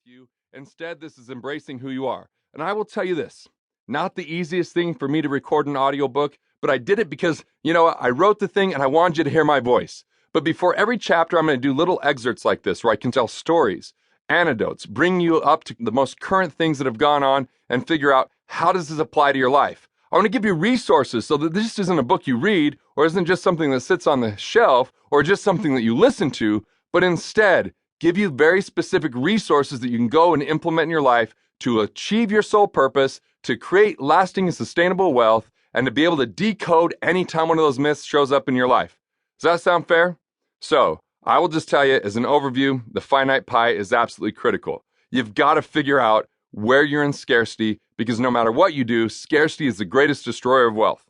you. Instead, this is embracing who you are. And I will tell you this, not the easiest thing for me to record an audiobook, but I did it because, I wrote the thing and I wanted you to hear my voice. But before every chapter, I'm going to do little excerpts like this where I can tell stories, anecdotes, bring you up to the most current things that have gone on and figure out how does this apply to your life. I want to give you resources so that this isn't a book you read or isn't just something that sits on the shelf or just something that you listen to, but instead give you very specific resources that you can go and implement in your life to achieve your sole purpose, to create lasting and sustainable wealth, and to be able to decode anytime one of those myths shows up in your life. Does that sound fair? So, I will just tell you as an overview, the finite pie is absolutely critical. You've got to figure out where you're in scarcity because no matter what you do, scarcity is the greatest destroyer of wealth.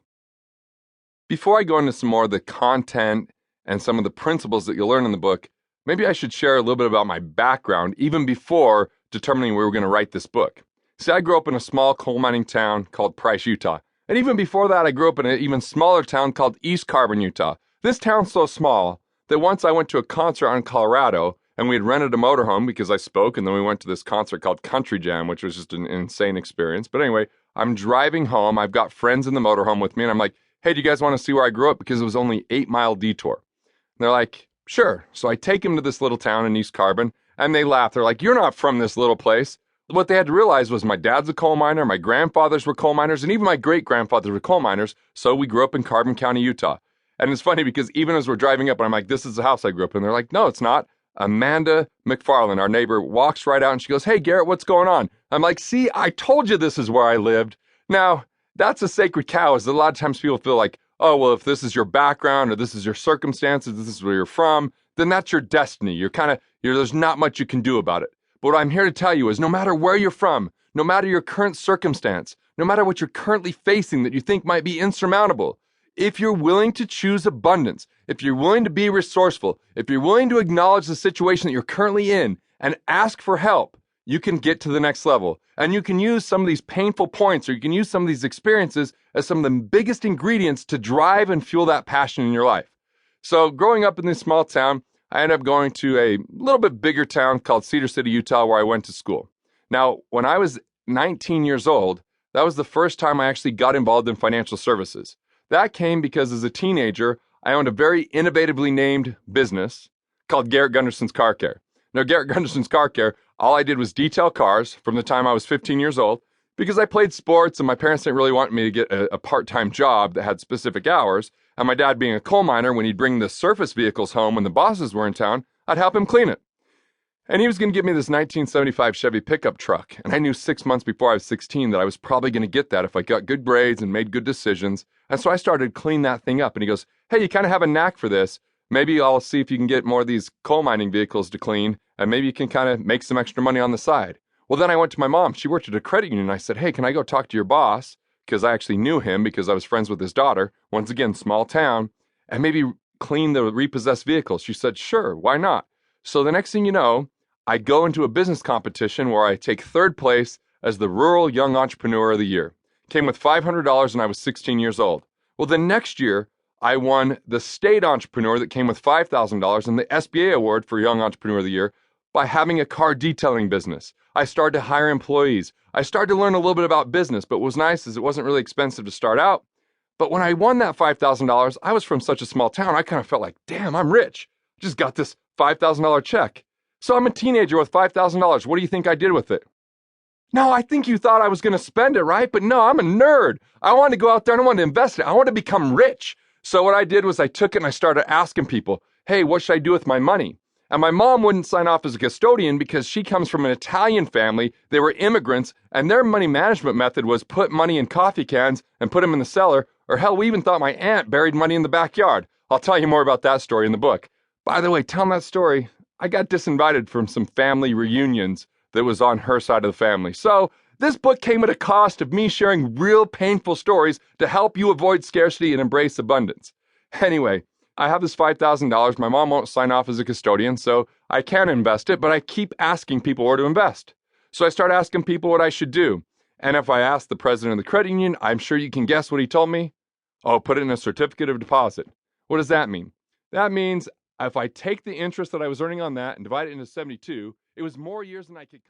Before I go into some more of the content and some of the principles that you'll learn in the book, maybe I should share a little bit about my background even before determining we were going to write this book. See, I grew up in a small coal mining town called Price, Utah. And even before that, I grew up in an even smaller town called East Carbon, Utah. This town's so small that once I went to a concert out in Colorado and we had rented a motorhome because I spoke, and then we went to this concert called Country Jam, which was just an insane experience. But anyway, I'm driving home. I've got friends in the motorhome with me, and I'm like, hey, do you guys want to see where I grew up? Because it was only an 8-mile detour. And they're like, sure. So I take them to this little town in East Carbon, and they laugh. They're like, you're not from this little place. What they had to realize was my dad's a coal miner, my grandfathers were coal miners, and even my great-grandfathers were coal miners, so we grew up in Carbon County, Utah. And it's funny because even as we're driving up, I'm like, this is the house I grew up in. They're like, no, it's not. Amanda McFarland, our neighbor, walks right out and she goes, hey, Garrett, what's going on? I'm like, see, I told you this is where I lived. Now, that's a sacred cow, is that a lot of times people feel like, oh, well, if this is your background or this is your circumstances, this is where you're from, then that's your destiny. There's not much you can do about it. But what I'm here to tell you is no matter where you're from, no matter your current circumstance, no matter what you're currently facing that you think might be insurmountable, if you're willing to choose abundance, if you're willing to be resourceful, if you're willing to acknowledge the situation that you're currently in and ask for help, you can get to the next level. And you can use some of these painful points or you can use some of these experiences as some of the biggest ingredients to drive and fuel that passion in your life. So growing up in this small town, I ended up going to a little bit bigger town called Cedar City, Utah, where I went to school. Now, when I was 19 years old, that was the first time I actually got involved in financial services. That came because as a teenager, I owned a very innovatively named business called Garrett Gunderson's Car Care. Now, Garrett Gunderson's Car Care, all I did was detail cars from the time I was 15 years old because I played sports and my parents didn't really want me to get a part-time job that had specific hours. And my dad being a coal miner, when he'd bring the surface vehicles home when the bosses were in town, I'd help him clean it. And he was going to give me this 1975 Chevy pickup truck. And I knew 6 months before I was 16 that I was probably going to get that if I got good grades and made good decisions. And so I started cleaning that thing up. And he goes, hey, you kind of have a knack for this. Maybe I'll see if you can get more of these coal mining vehicles to clean. And maybe you can kind of make some extra money on the side. Well, then I went to my mom. She worked at a credit union. I said, hey, can I go talk to your boss? Because I actually knew him because I was friends with his daughter. Once again, small town. And maybe clean the repossessed vehicles. She said, sure, why not? So the next thing you know, I go into a business competition where I take third place as the Rural Young Entrepreneur of the Year. Came with $500 and I was 16 years old. Well, the next year, I won the State Entrepreneur that came with $5,000 and the SBA Award for Young Entrepreneur of the Year by having a car detailing business. I started to hire employees. I started to learn a little bit about business, but what was nice is it wasn't really expensive to start out. But when I won that $5,000, I was from such a small town, I kind of felt like, damn, I'm rich. I just got this $5,000 check. So I'm a teenager with $5,000. What do you think I did with it? No, I think you thought I was going to spend it, right? But no, I'm a nerd. I wanted to go out there and I wanted to invest it. I wanted to become rich. So what I did was I took it and I started asking people, hey, what should I do with my money? And my mom wouldn't sign off as a custodian because she comes from an Italian family. They were immigrants, and their money management method was put money in coffee cans and put them in the cellar, or hell, we even thought my aunt buried money in the backyard. I'll tell you more about that story in the book. By the way, telling that story, I got disinvited from some family reunions that was on her side of the family. So this book came at a cost of me sharing real painful stories to help you avoid scarcity and embrace abundance. Anyway, I have this $5,000. My mom won't sign off as a custodian, so I can't invest it, but I keep asking people where to invest. So I start asking people what I should do. And if I ask the president of the credit union, I'm sure you can guess what he told me. Oh, put it in a certificate of deposit. What does that mean? That means if I take the interest that I was earning on that and divide it into 72, it was more years than I could